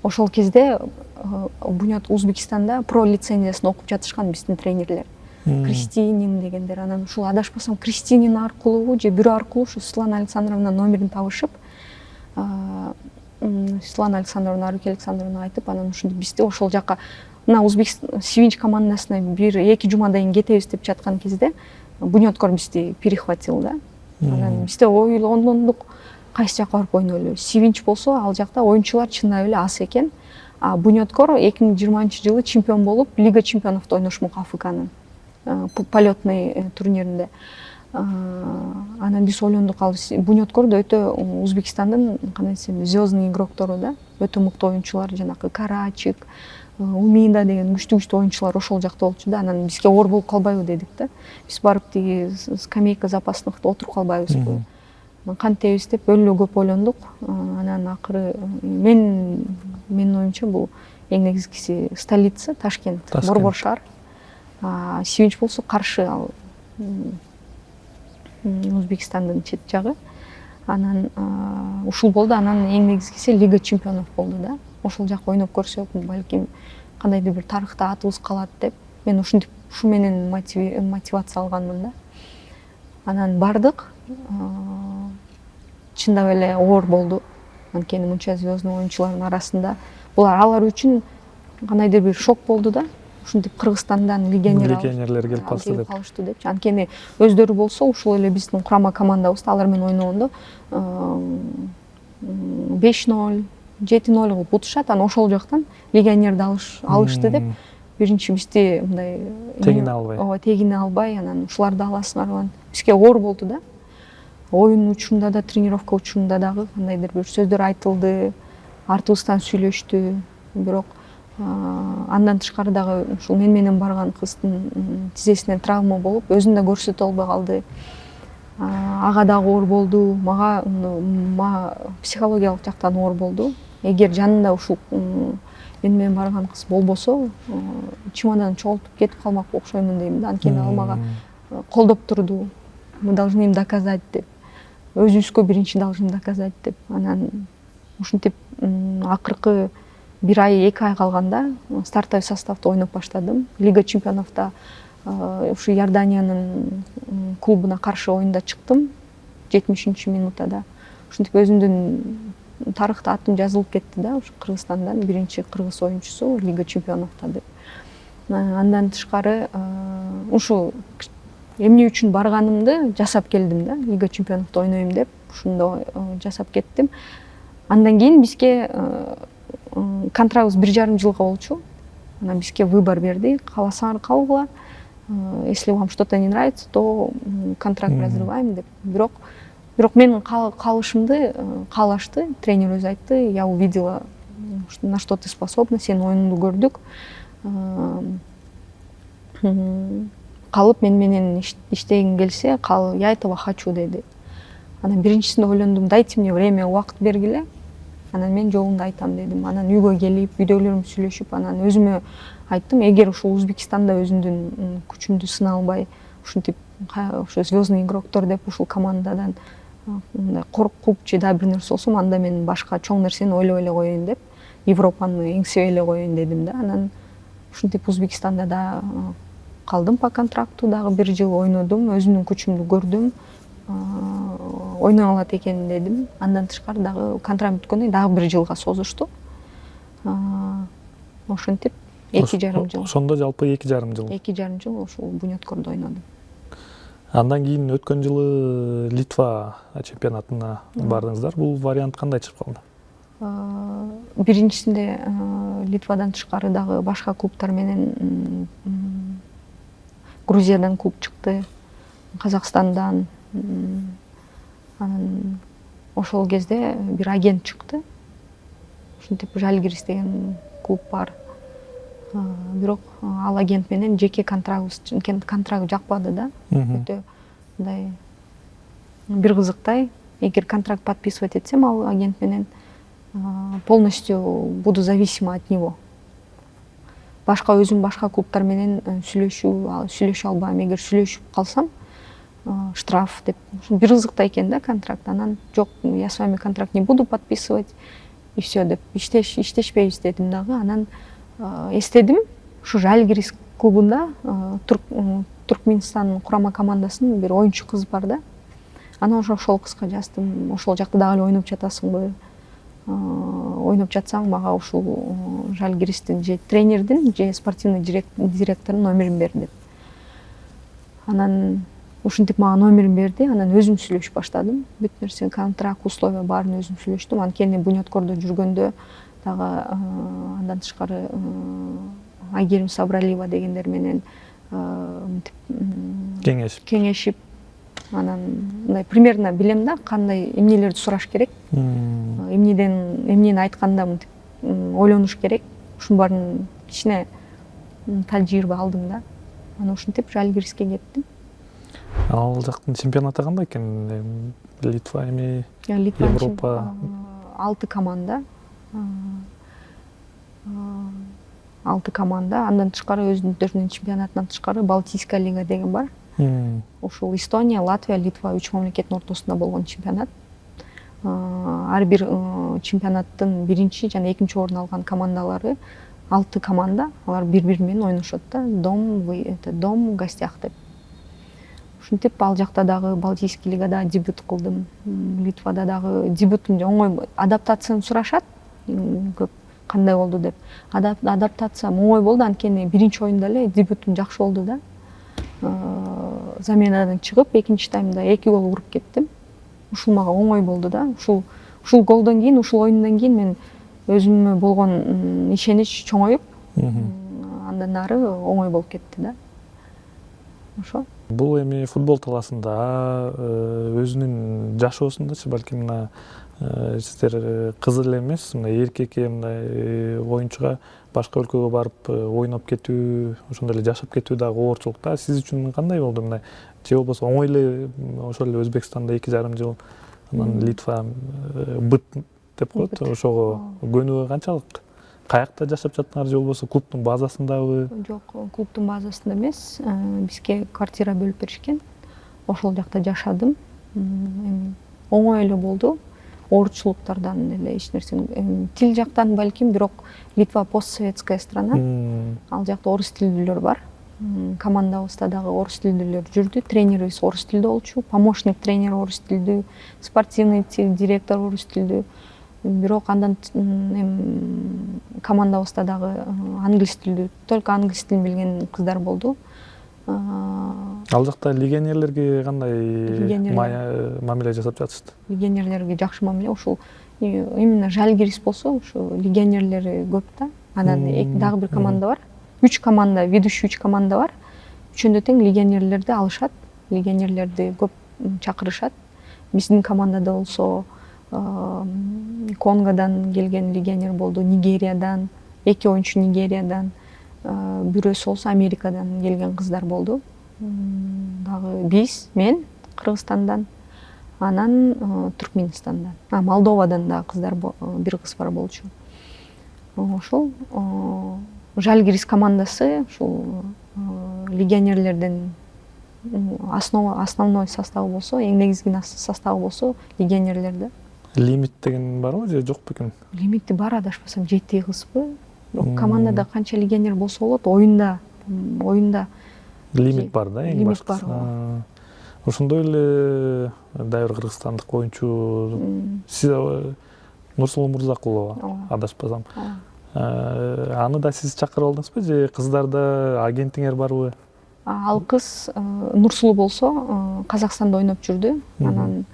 ошол кезде Өзбекстанда про лицензиясын окуп жатышкан биздин тренерлер. Кристинин дегендер. Анан ушул адашпасам Кристинин аркылуу же бирөө аркылуу ушу Светлана Александровна номерин табышып, Светлана Александровна Аруки Александровнага айтып, анан ушинтип бизди ошол жака мына Өзбекстан Сивинч командасына бир 2 жумадан кийин кетебиз деп жаткан кезде Бунёткор бизди перехватил да. Анан бизде ойлондук, кайсы жака барып ойнойлу. Сивинч болсо ал жакта оюнчулар чындап эле аз экен. Бунёткор 2020-жылы чемпион болуп, Лига чемпионовдо ойношмок АФКнын полетный турниринде. Анан биз ойлондук, ал Бунёткор да өтө Өзбекстандын кандай десем звездный игроктору да, өтө мыктуу оюнчулар, жанакы Карачик, Умида деген күчтүү оюнчулар ошол жакта болчу да. Анан бизге оор болуп калбайбы дедик да. Биз барып тиги скамейка запасныхта отуруп калбайбызбы, кантебиз деп өлө көп ойлондук. Анан акыры менин оюмча бул эң негизгиси столица Ташкент, борбор шаар. Сивинч болсо каршы, ал Өзбекстандын чет жагы. Анан ушул болду. Анан эң негизгиси Лига чемпионов болду да. Ошол жакка ойноп көрсөк, балким кандайдыр бир тарыхта атыбыз калат деп, мен ушу менен мотивация алганмын да. Анан бардык. Чындап эле оор болду. Анткени мынча звездный оюнчулардын арасында алар үчүн кандайдыр бир шок болду да. Ушинтип Кыргызстандан легионерлер келип калышты депчи. Анткени өздөрү болсо ушул эле биздин курама командабызда алар менен ойногондо 5-0, 7-0 кылып утушат. Анан ошол жактан легионерди алышты деп биринчи бизди мындай тегине албай, анан ушуларды аласыңар. Бизге оор болду да. Оюн учурунда да, тренировка учурунда дагы кандайдыр бир сөздөр айтылды, артыбыздан сүйлөштү. Бирок андан тышкары дагы ушул менен барган кыздын тизесинен травма болуп, өзүн да көрсөтө албай калды. Ага дагы оор болду, мага психологиялык жактан оор болду. Эгер жанында ушул менен барган кыз болбосо, чемодан чогултуп кетип калмак окшоймун дейм да. Анткени ал мага колдоп турду. Мы должны им доказать деп. Өзүбүзгө биринчи должны доказать деп. Анан ушинтип акыркы 1 ай, 2 ай калганда стартовый составда ойноп баштадым. Лига чемпионовда ушу Иорданиянын клубуна каршы оюнда чыктым 70-минутада. Ушинтип өзүмдүн тарыхта атым жазылып кетти да, ушу Кыргызстандан биринчи кыргыз оюнчусу Лига чемпионовда деп. Андан тышкары ушу эмне үчүн барганымды жасап келдим да, Лига чемпионовда ойнойм деп, ушундо жасап кеттим. Андан кийин бизге контрактыбыз 1,5 жылга болчу. Анан бизге выбор берди, кааласаңар калгыла Если вам что-то не нравится, то контракт разрываем деп. Бирок менин калышымды каалашты, тренер өзү айтты, я увидела, на что ты способна, сенин оюнуңду көрдүк. Калып менен иштегиң келсе, я этого хочу деди. Анан биринчисинде ойлондум, дайте мне время, убакыт бергиле. Анан мен жолунда айтам дедим. Анан үйгө келип, үйдөгүлөрүм сүйлөшүп, анан өзүмө айттым, эгер ушул Өзбекстанда өзүмдүн күчүмдү сына албай, ушинтип ушу звездный игроктор деп ушул командадан мындай коркуп же да бир нерсе болсом, анда мен башка чоң нерсени ойлой эле коеюн деп, Европаны эңсебей эле коеюн дедим да. Анан ушинтип Өзбекстанда да калдым по контракту, дагы 1 жыл ойнодум, өзүмдүн күчүмдү көрдүм. Ойной алат экен дедим. Андан тышкары дагы контракт бүткөндөн дагы 1 жылга созушту. Ошентип 2,5 жыл. Ошондо жалпы 2,5 жыл. 2,5 жыл ошол Буняткордо ойнодум. Андан кийин өткөн жылы Литва чемпионатына бардыңыздар. Бул вариант кандай чыгып калды? Биринчисинде Литвадан тышкары дагы башка клубтар менен Грузиядан клуб чыкты, Казакстандан. Анан ошол кезде бир агент чыкты. Ушинтип Жальгирис деген клуб бар. Бирок ал агент менен жеке контракт жакпады да. Өтө мындай бир кызыктай, эгер контракт подписывать этсем ал агент менен полностью буду зависима от него. Өзүм башка клубтар менен сүйлөшө албайм. Эгер сүйлөшүп калсам, штраф деп. Бир кызыктай экен да контракт. Анан жок, я с вами контракт не буду подписывать. И все деп. Иштешпейбиз дедим дагы. Анан эстедим, ушу Жальгирис клубунда Туркменстан курама командасынын бир оюнчу кыз бар да. Анан ошол кызга жаздым, ошол жакта дагы эле ойноп жатасыңбы? Ойноп жатсаң, мага ушул Жальгиристин же тренердин, же спортивный директордун номерин бер деп. Анан ушинтип мага номерин берди, анан өзүм сүйлөшүп баштадым. Бүт нерсе, контракт, условия баарын өзүм сүйлөштүм. Анткени Буняткордо жүргөндө дагы андан тышкары Айгерим Сабралиева дегендер менен кеңешип, анан мындай примерно билем да, кандай эмнелерди сураш керек, эмнени айтканда мынтип ойлонуш керек. Ушунун баарын кичине тажрыйба алдым да. Анан ушинтип Жальгириске кеттим. Ал жактын чемпионаты кандай экен? Литва эми, Европа 6 команда. 6 команда. Андан тышкары өзүнүн чемпионатынан тышкары Балтийская лига деген бар. Ушул Эстония, Латвия, Литва 3 мамлекеттин ортосунда болгон чемпионат. Ар бир чемпионаттын 1-чи жана 2-чи орун алган командалары 6 команда, алар бири-бири менен ойношот да. Дом, в гостях деп. Ушинтип ал жакта дагы Балтийский лигада дебют кылдым. Литвада дагы дебютум оңой, адаптацияны сурашат көп, кандай болду деп. Адаптация оңой болду, анткени 1-чи оюнда эле дебютум жакшы болду да. Заменадан чыгып, 2-чи таймда 2 гол уруп кеттим. Ушул мага оңой болду да. Ушул голдон кийин, ушул оюндан кийин мен өзүмө болгон ишенич чоңоюп, андан ары оңой болуп кетти да. Ошо. Бул эми футбол талаасында өзүнүн жашоосундачы балким мына сиздер кыз эле эмес, мына эркек мындай оюнчуга башка өлкөгө барып ойноп кетүү, ошондой эле жашап кетүү дагы оорчулук да. Сиз үчүн кандай болду мындай? Же болбосо оңой эле ошол эле Өзбекстанда 2,5 жыл, анан Литва быт деп коет, ошого көнүгүү канчалык? Каякта жашап жаттыңар же болбосо клубдун базасындабы? Жок, клубдун базасында эмес, бизге квартира бөлүп беришкен. Ошол жакта жашадым. Оңой эле болду. Оорчулуктардан эле эч нерсе. Тил жактан балким, бирок Литва постсоветская страна. Ал жакта орус тилдүүлөр бар. Командабызда дагы орус тилдүүлөр жүрдү. Тренерибиз орус тилдүү болчу, помощник тренер орус тилдүү, спортивный директор орус тилдүү. Бирок андан командабызда дагы англис тилдүү, только англис тилин билген кыздар болду. Ал жакта легионерлерге кандай мамиле жасап жатышты? Легионерлерге жакшы мамиле. Ушул именно Жальгирис болсо, ушу легионерлери көп да. Анан дагы бир команда бар. 3 команда, ведущий 3 команда бар. ошондо тең легионерлерди алышат, легионерлерди көп чакырышат. Биздин командада болсо Конгодан келген легионер болду, Нигериядан, 2 оюнчу Нигериядан, бирөөсү болсо Америкадан келген кыздар болду. Дагы мен Кыргызстандан, анан Түркменистандан, Молдовадан да кыздар, бир кыз бар болчу. Ошол Жальгирис командасы ушул легионерлерден основной составы болсо, эң негизги составы болсо легионерлер да. Лимит деген барбы же жок бекен? Лимити бар, адашпасам 7 кызбы. Бирок командада канча легионер болсо болот, оюнда лимит бар да, эң лимит башкысы. бар. Ошондой эле дайыр кыргызстандык оюнчу сиз Нурсулуу Мурзакулова, адашпасам. Аны да сиз чакырып алдыңызбы же кыздарда агентиңер барбы? Ал кыз Нурсулуу болсо Казакстанда ойноп жүрдү. Анан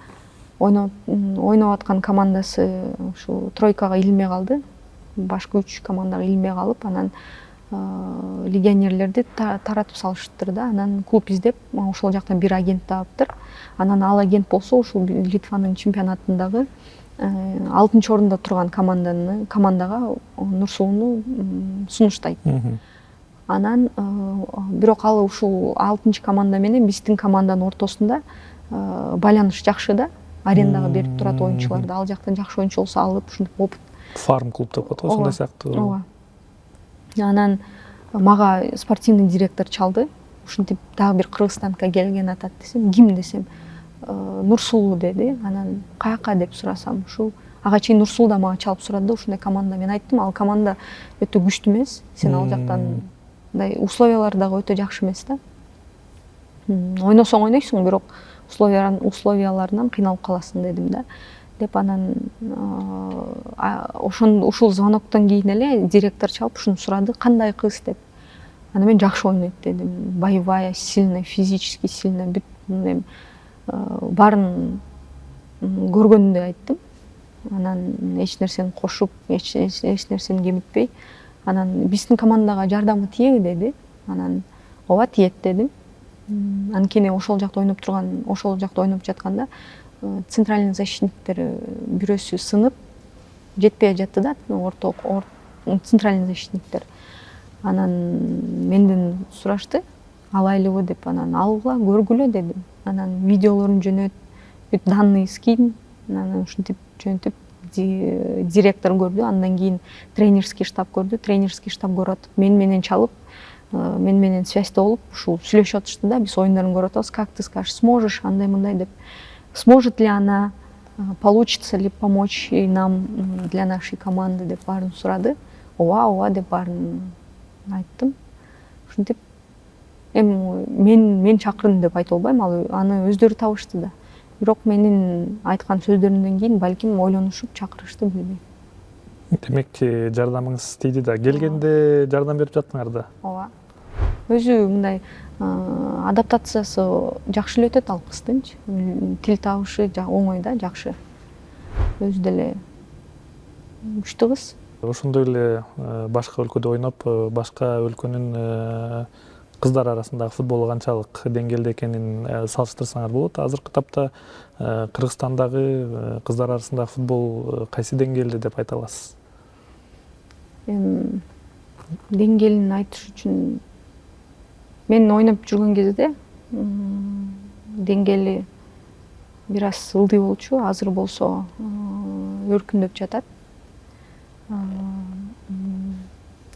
ойноп аткан командасы ушу тройкага илинбей калды. Башка 3 командага илинбей калып, анан легионерлерди таратып салыштыр да. Анан клуб издеп, ошол жактан бир агент таптыр. Анан ал агент болсо ушул Литванын чемпионатындагы 6-чы орунда турган командага Нурсулууну сунуштайт. Анан бирок ал ушул 6-чы команда менен биздин команданын ортосунда байланыш жакшы да. Арендага берип турат оюнчуларды. Ал жактан жакшы оюнчу болсо алып, ушинтип опыт. Фарм клуб деп коет го, ошондой сыяктуу. Ооба. Анан мага спортивный директор чалды. Ушинтип дагы бир Кыргызстанга келген атат десем, ким десем, Нурсулуу деди. Анан каяка деп сурасам, ушул ага чейин Нурсулуу да мага чалып сурады, ушундай команда. Мен айттым, ал команда өтө күчтүү эмес. Сен ал жактан мындай условиялар дагы өтө жакшы эмес да. Ойносоң ойнойсуң, бирок условияларынан кыйналып каласың дедим да. Деп анан ушул звоноктон кийин эле директор чалып ушуну сурады, кандай кыз деп. Анан мен жакшы ойнойт дедим. Боевая, сильная, физически сильная, бүт баарын көргөнүндөй айттым. Анан эч нерсени кошуп, эч нерсени кемитпей, анан биздин командага жардамы тиеби деди. Анан ооба тиет дедим. Анткени ошол жакта ойноп жатканда центральный защитниктер бирөөсү сынып жетпей жатты да, центральный защитниктер. Анан менден сурашты, алайлыбы деп. Анан алгыла, көргүлө дедим. Анан видеолорун жөнөт, бүт данный скинь. Анан ушинтип жөнөтүп директор көрдү. Андан кийин тренерский штаб көрдү. Тренерский штаб көрүп атып, мен менен чалып, мен менен связьте болуп, ушул сүйлөшүп атышты да. Биз оюндарын көрүп атабыз. Как ты скажешь, сможешь андай мындай деп. Сможет ли она, получится ли помочь нам для нашей команды деп баарын сурады. Ооба деп баарын айттым. Ушинтип мен чакырдым деп айта албайм, ал аны өздөрү табышты да. Бирок менин айткан сөздөрүмдөн кийин балким ойлонушуп чакырышты, билбейм. Демек жардамыңыз тийди да. Келгенде жардам берип жаттыңар да. Ооба. Өзү мындай адаптациясы жакшы эле өтөт ал кыздынчы. Тил табышы оңой да, жакшы. Өзү деле күчтүү кыз. Ошондой эле башка өлкөдө ойноп, башка өлкөнүн кыздар арасындагы футболу канчалык деңгээлде экенин салыштырсаңар болот. Азыркы тапта Кыргызстандагы кыздар арасындагы футбол кайсы деңгээлде деп айта аласыз? Деңгээлин айтыш үчүн мен ойноп жүргөн кезде деңгээли бир аз ылдый болчу, азыр болсо өркүндөп жатат.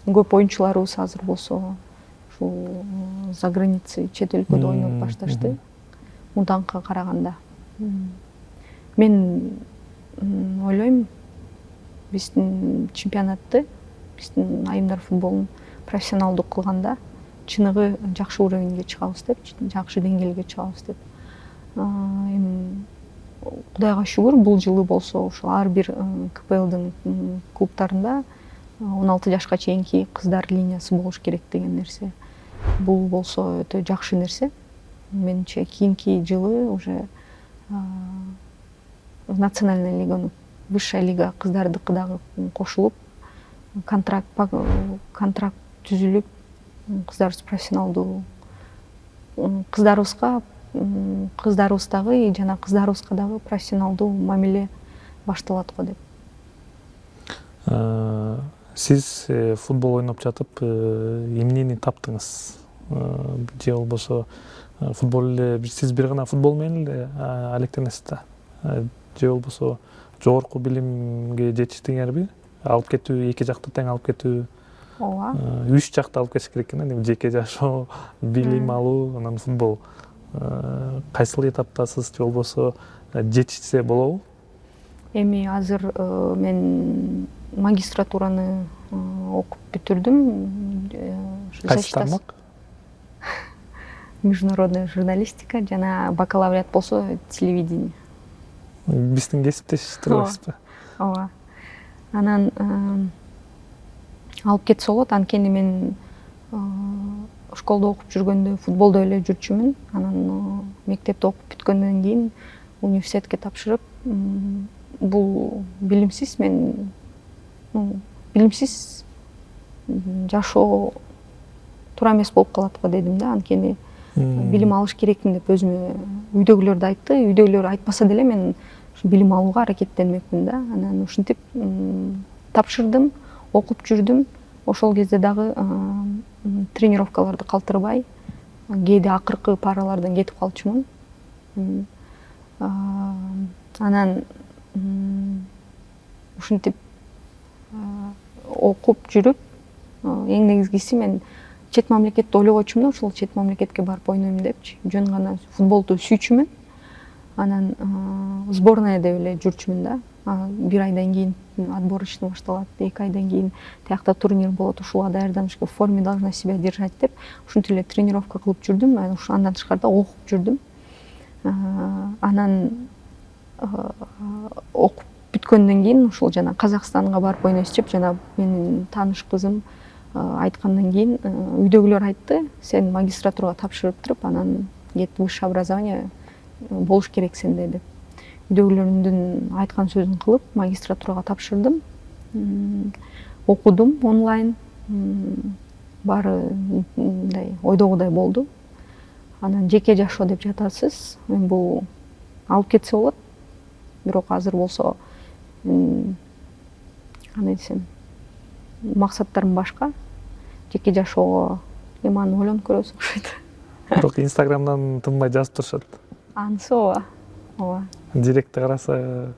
Көп оюнчуларыбыз азыр болсо ушул за границей, чет өлкөдө ойноп башташты. Мынданкы караганда. Мен ойлойм, биздин чемпионатты, биздин айымдар футболун профессионалдуу кылганда чыныгы жакшы уровеньге чыгабыз деп, жакшы деңгээлге чыгабыз деп. Кудайга шүгүр, бул жылы болсо ушул ар бир КПЛдын клубтарында 16 жашка чейинки кыздар линиясы болуш керек деген нерсе. Бул болсо өтө жакшы нерсе. Менимче кийинки жылы уже национальная лига, высшая лига кыздардыкы дагы кошулуп, контракт түзүлүп, кыздарыбыз профессионалдуу кыздарыбыздагы жана кыздарыбызга дагы профессионалдуу мамиле башталат го деп. Сиз футбол ойноп жатып эмнени таптыңыз? Же болбосо футбол эле сиз бир гана футбол менен эле алектенесиз да? Же болбосо жогорку билимге жетиштиңерби? Алып кетүү, эки жакты тең алып кетүү, Ооба. үч жакты алып кетиш керек экен, жеке жашоо, билим алуу, анан футбол. Кайсыл этаптасыз, же болбосо жетишсе болобу? Эми азыр мен магистратураны окуп бүтүрдүм. Кайсы тармак? Международная журналистика жана бакалавриат болсо телевидение. Биздин кесиптеш турбайсызбы? Ооба. Анан алып кетсе болот, анткени мен школдо окуп жүргөндө футболдо эле жүрчүмүн. Анан мектепте окуп бүткөндөн кийин университетке тапшырып, бул билимсиз мен билимсиз жашоо туура эмес болуп калат го дедим да, анткени билим алыш керекмин деп өзүмө үйдөгүлөр да айтты. Үйдөгүлөр айтпаса деле мен билим алууга аракеттенмекмин да. Анан ушинтип тапшырдым, окуп жүрдүм. Ошол кезде дагы тренировкаларды калтырбай, кээде акыркы паралардан кетип калчумун. Анан ушинтип окуп жүрүп, эң негизгиси мен чет мамлекетти ойлогочумун да, ошол чет мамлекетке барып ойнойм депчи. Жөн гана футболду сүйчүмүн. Анан сборная деп эле жүрчүмүн да. Бир айдан кийин отборочный башталат, 2 айдан кийин тиякта турнир болот, ушуга даярданышка, в форме должна себя держать деп ушинтип эле тренировка кылып жүрдүм. Андан тышкарыда окуп жүрдүм. Анан окуп бүткөндөн кийин ушул жана Казакстанга барып ойнойсуз деп жана менин тааныш кызым айткандан кийин үйдөгүлөр айтты, сен магистратурага тапшырып туруп, анан кетип высшее образование болуш керек сенде деп. Үйдөгүлөрүмдүн айткан сөзүн кылып, магистратурага тапшырдым. Окудум онлайн. Баары мындай ойдогудай болду. Анан жеке жашоо деп жатасыз. Мен бул алып кетсе болот. Бирок азыр болсо кандай десем, максаттарым башка. Жеке жашоого эми аны ойлонуп көрөбүз окшойт. Бирок Инстаграмдан тынбай жазып турушат. Анысы ооба. Ооба. Директте караса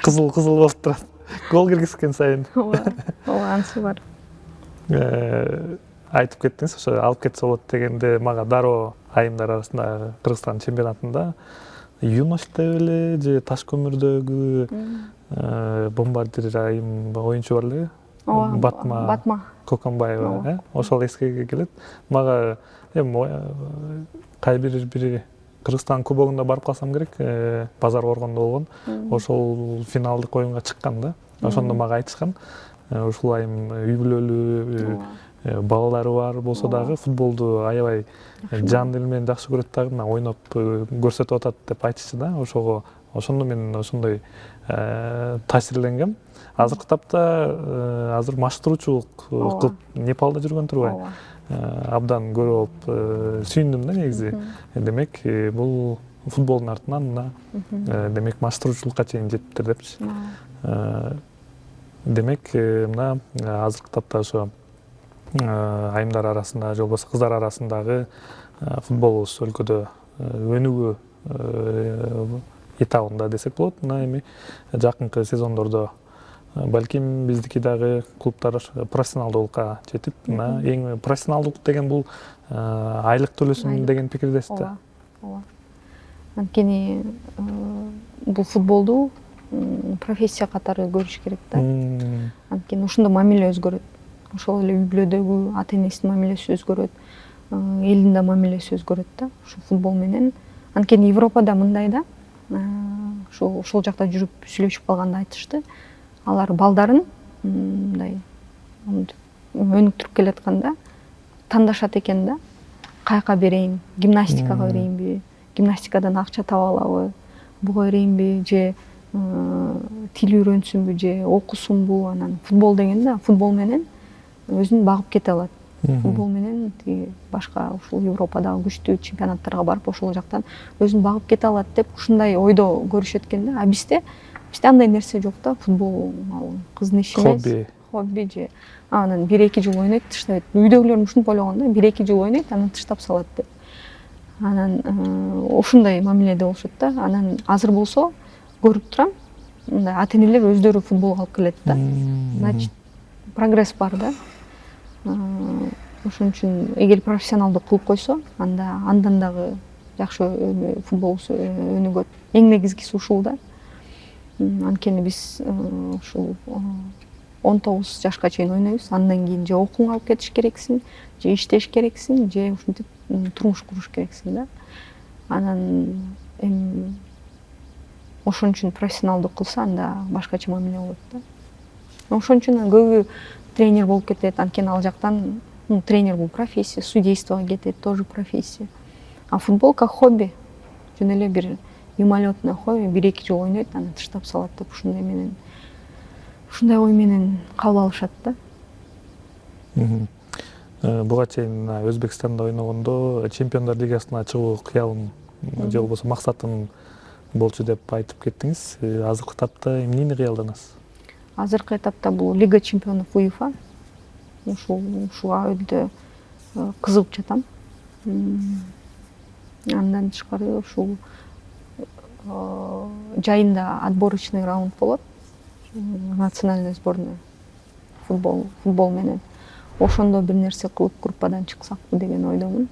кызыл болуп турат. Гол киргизген сайын. Ооба. Ооба, анысы бар. Айтып кеттиңиз, ошо алып кетсе болот дегенде мага дароо айымдар арасында Кыргызстан чемпионатында юношта эле же таш көмүрдөгү бомбардир айым оюнчу бар эле. Батма Коконбаева, ошол эске келет. Мага эми кайбир Кыргызстан кубогунда барып калсам керек, Базар Коргондо болгон. Ошол финалдык оюнга чыккан да. Ошондо мага айтышкан, ушул айым үй бүлөлүү, балалары бар болсо дагы футболду аябай жан дил менен жакшы көрөт дагы, мына ойноп көрсөтүп атат деп айтышчу да. Ошондо мен ошондой таасирленгем. Азыркы тапта азыр маштыруучулук кылып Непалда жүргөн турбай. Абдан көрүп сүйүндүм да негизи. Демек бул футболдун артынан мына демек маштыруучулукка чейин жетиптир депчи. Демек мына азыркы тапта ошо айымдар арасында же болбосо кыздар арасындагы футболубуз өлкөдө өнүгүү этабында десек болот. Мына эми жакынкы сезондордо балким биздики дагы клубтар профессионалдуулукка жетип, мына эң профессионалдуулук деген бул айлык төлөсүн деген пикирдесиз да. Ооба. Анткени бул футболду профессия катары көрүш керек да. Анткени ошондо мамиле өзгөрөт. Ошол эле үй бүлөдөгү ата энесинин мамилеси өзгөрөт, элдин да мамилеси өзгөрөт да. Ушул футбол менен. Анткени Европада мындай да. Ошол жакта жүрүп сүйлөшүп калганда айтышты. Алар балдарын мындай өнүктүрүп келатканда тандашат экен да. Каяка берейин, гимнастикага берейинби, гимнастикадан акча таба алабы, буга берейинби, же тил үйрөнсүнбү, же окусунбу. Анан футбол деген да, футбол менен өзүн багып кете алат. футбол менен тиги башка ушул Европадагы күчтүү чемпионаттарга барып ошол жактан өзүн багып кете алат деп ушундай ойдо көрүшөт экен да. А бизде андай нерсе жок да. Футбол кыздын иши эмес. Хобби же анан 1-2 жыл ойнойт, таштайт. Үйдөгүлөр ушинтип ойлогон да, 1-2 жыл ойнойт, анан таштап салат деп. Анан ушундай мамиледе болушот да. Анан азыр болсо көрүп турам, мындай ата-энелер өздөрү футболго алып келет да. Значит, прогресс бар да. Ошон үчүн эгер профессионалдуу кылып койсо, андан дагы жакшы футбол өнүгөт. Эң негизгиси ушул да. Анткени биз ушул 19 жашка чейин ойнойбуз. Андан кийин же окууңа алып кетиш керексиң, же иштеш керексиң, же ушинтип турмуш куруш керексиң да. Анан эми ошон үчүн профессионалдуу кылса, анда башкача мамиле болот да. Ошон үчүн көбү тренер болуп кетет. Анткени ал жактан тренер бул профессия, судействого кетет, тоже профессия. А футбол как хобби. Жөн эле бир мимолетное хобби, 1-2 жыл ойнойт, анан таштап салат деп ушундай ой менен кабыл алышат да. Буга чейин Өзбекстанда ойногондо чемпиондор лигасына чыгуу кыялым же болбосо максатым болчу деп айтып кеттиңиз. Азыркы этапта эмнени кыялданасыз? Азыркы этапта бул Лига чемпионов УЕФА. Ушуга өтө кызыгып жатам. Андан тышкары ушул жайында отборочный раунд болот. Национальная сборная футбол менен. Ошондо бир нерсе кылып группадан чыксакпы деген ойдомун.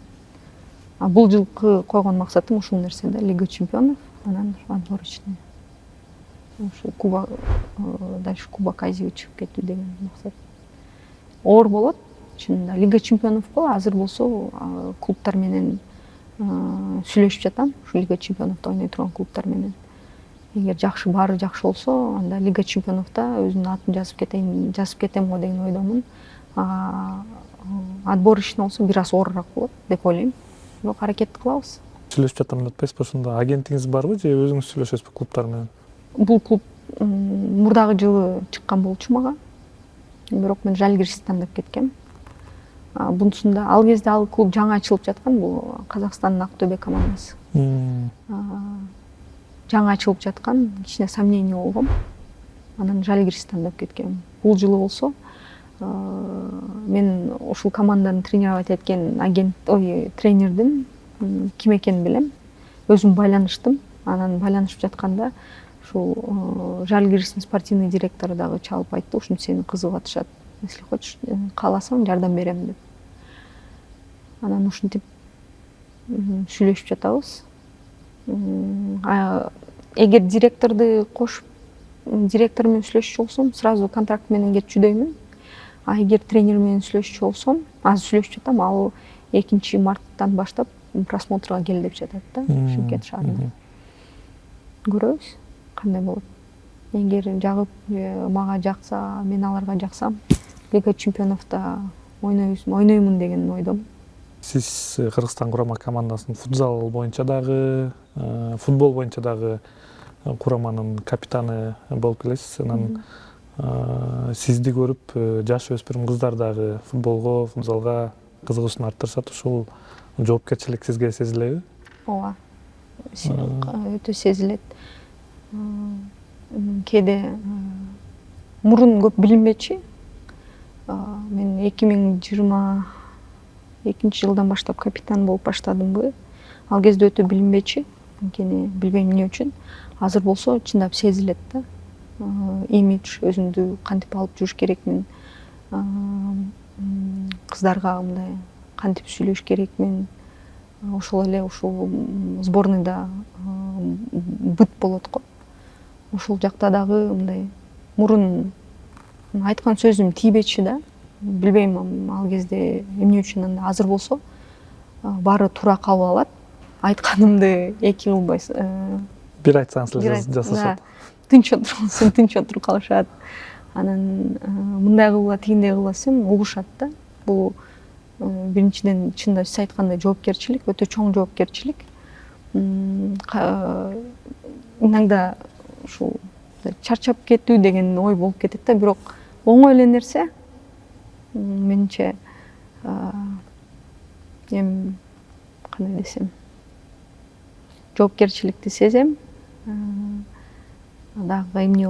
А бул жылкы койгон максатым ушул нерсе да, Лига чемпионов, анан отборочный. Ушу дальше Кубок Азии чыгып кетүү деген максат. Оор болот. Чынында Лига чемпионовго азыр болсо клубтар менен сүйлөшүп жатам. Ушу Лига чемпионовдо ойной турган клубтар менен. Эгер баары жакшы болсо, анда Лига чемпионовдо өзүмдүн атын жазып кетем го деген ойдомун. Отборочный болсо бир аз оорураак болот деп ойлойм. Бирок аракет кылабыз. Сүйлөшүп жатам деп атпайсызбы? Ошондо агентиңиз барбы же өзүңүз сүйлөшөсүзбү клубтар менен? Бул клуб мурдагы жылы чыккан болчу мага. Бирок мен Жальгиристен деп кеткем. Бунусунда ал кезде ал клуб жаңы ачылып жаткан, бул Казакстандын Актөбе командасы. Жаңы ачылып жаткан, кичине сомнение болгом. Анан Жальгиристен деп кеткем. Бул жылы болсо мен ушул команданы тренировать эткен тренердин ким экенин билем. Өзүм байланыштым. Анан байланышып жатканда ушул Жальгиристин спортивный директору дагы чалып айтты, ушинтип сени кызыгып атышат. Если хочешь, кааласаң жардам берем деп. Анан ушинтип сүйлөшүп жатабыз. Эгер директорду кошуп, директор менен сүйлөшчү болсом, сразу контракт менен кетчү деймин. А эгер тренер менен сүйлөшчү болсом, азыр сүйлөшүп жатам, ал 2 марттан баштап просмотрга кел деп жатат да, Шымкент шаарына. Көрөбүз кандай болот. Эгер жагып, мага жакса, мен аларга жаксам, Лига чемпионовдо ойноймун деген ойдомун. Сиз Кыргызстан курама командасынын футзал боюнча дагы, футбол боюнча дагы кураманын капитаны болуп келесиз. Анан сизди көрүп жаш өспүрүм кыздар дагы футзалга кызыгуусун арттырышат. Ушул жоопкерчилик сизге сезилеби? Ооба. Өтө сезилет. Кээде мурун көп билинбечи. Мен 2022 жылдан баштап капитан болуп баштадымбы. Ал кезде өтө билинбечи. Анткени билбейм эмне үчүн. Азыр болсо чындап сезилет да. Имидж, өзүмдү кантип алып жүрүш керекмин. Кыздарга мындай кантип сүйлөш керекмин. Ошол эле ушул сборныйда быт болот го. Ошол жакта дагы мындай мурун айткан сөзүм тийбечи да. Билбейм ал кезде эмне үчүн. Анда азыр болсо баары туура кабыл алат. Айтканымды эки кылбай бир айтсаңыз эле жасашат. Тынч отуруп калышат. Анан мындай кылгыла, тигиндей кылгыла десем угушат да. Бул биринчиден чындап сиз айткандай жоопкерчилик, өтө чоң жоопкерчилик. Иногда ушул чарчап кетүү деген ой болуп кетет да, бирок оңой эле нерсе. Менимче эми кандай десем, жоопкерчиликти сезем. Дагы эмне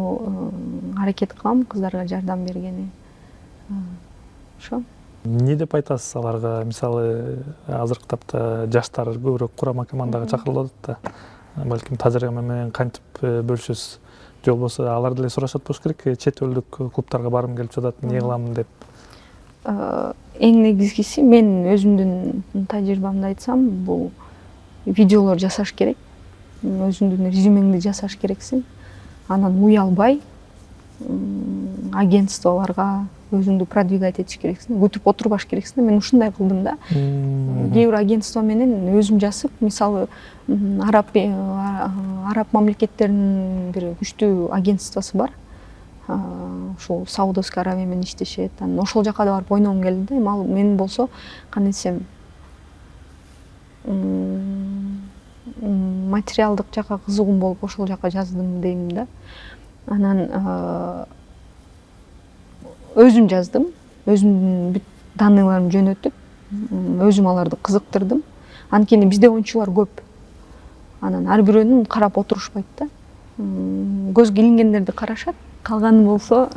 аракет кылам кыздарга жардам бергени. Ошо. Эмне деп айтасыз аларга? Мисалы, азыркы тапта жаштар көбүрөөк курама командага чакырылып атат да. Балким тажрыйба менен кантип бөлүшөсүз? Же болбосо алар деле сурашат болуш керек, чет элдик клубтарга баргым келип жатат, эмне кылам деп. Эң негизгиси, мен өзүмдүн тажрыйбамды айтсам, бул видеолор жасаш керек. Өзүңдүн резюмеңди жасаш керексиң. Анан уялбай агентстволорго өзүңдү продвигать этиш керексиң, күтүп отурбаш керексиң. Мен ушундай кылдым да. Кээ бир агентство менен өзүм жасып, мисалы, араб мамлекеттеринин бир күчтүү агентствосу бар. Ушул Саудовская Аравия менен иштешет. Анан ошол жака да барып ойногум келди да. Эми ал мен болсо, кандай десем, материалдык жака кызыгуум болуп ошол жака жаздым дейм да. Анан өзүм жаздым, өзүмдүн бүт данныйларымды жөнөтүп, өзүм аларды кызыктырдым. Анткени бизде оюнчулар көп. Анан ар бирөөнүн карап отурушпайт да. Көзгө илингендерди карашат, калганы болсо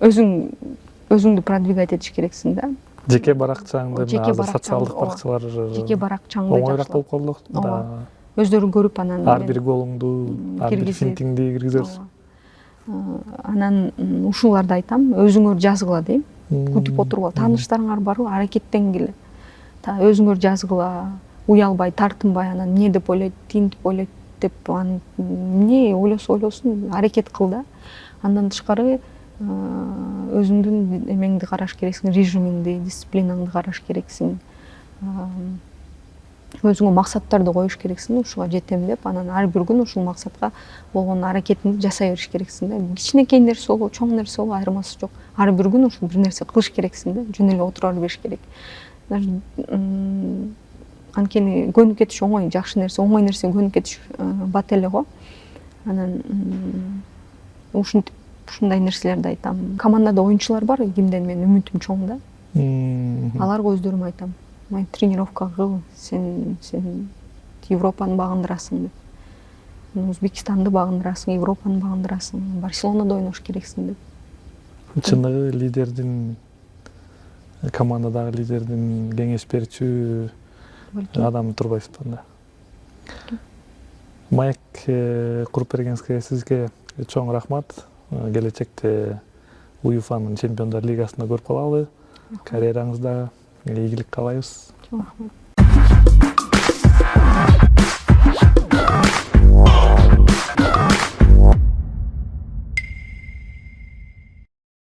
өзүңдү продвигать этиш керексиң да. Жеке баракчаңды, азыр социалдык баракчалар жеке баракчаңды оңоюраак болуп калды. Өздөрү көрүп анан ар бир голуңду, ар бир финтиңди киргизерсиң. Анан ушуларды айтам, өзүңөр жазгыла дейм. Күтүп отургула, тааныштарыңар барбы, аракеттенгиле. Өзүңөр жазгыла, уялбай, тартынбай, анан эмне деп ойлойт, тиинтип ойлойт деп, эмне ойлосун, аракет кыл да. Андан тышкары өзүңдүн эмеңди караш керексиң, режимиңди, дисциплинаңды караш керексиң. Өзүңө максаттарды коюш керексиң, ушуга жетем деп, анан ар бир күн ушул максатка болгон аракетиңди жасай бериш керексиң да. Кичинекей нерсе болобу, чоң нерсе болобу, айырмасы жок. Ар бир күн ушул бир нерсе кылыш керексиң да, жөн эле отура бериш керек. Анткени көнүп кетиш оңой, жакшы нерсе, оңой нерсеге көнүп кетиш бат эле го. Анан ушундай нерселерди айтам. Командада оюнчулар бар, кимден мен үмүтүм чоң да. Аларга өздөрүм айтам. Тренировка кыл, сен Европаны багындырасың деп. Өзбекстанды багындырасың, Европаны багындырасың, Барселонада ойнош керексиң деп. Чыныгы лидердин, командадагы лидердин кеңеш берчү адам турбайсызбы да. Маек куруп бергениңизге сизге чоң рахмат. Келечекте УЕФАнын Чемпиондар лигасында көрүп калалы. Карьераңызда ийгилик каалайбыз. Рахмат.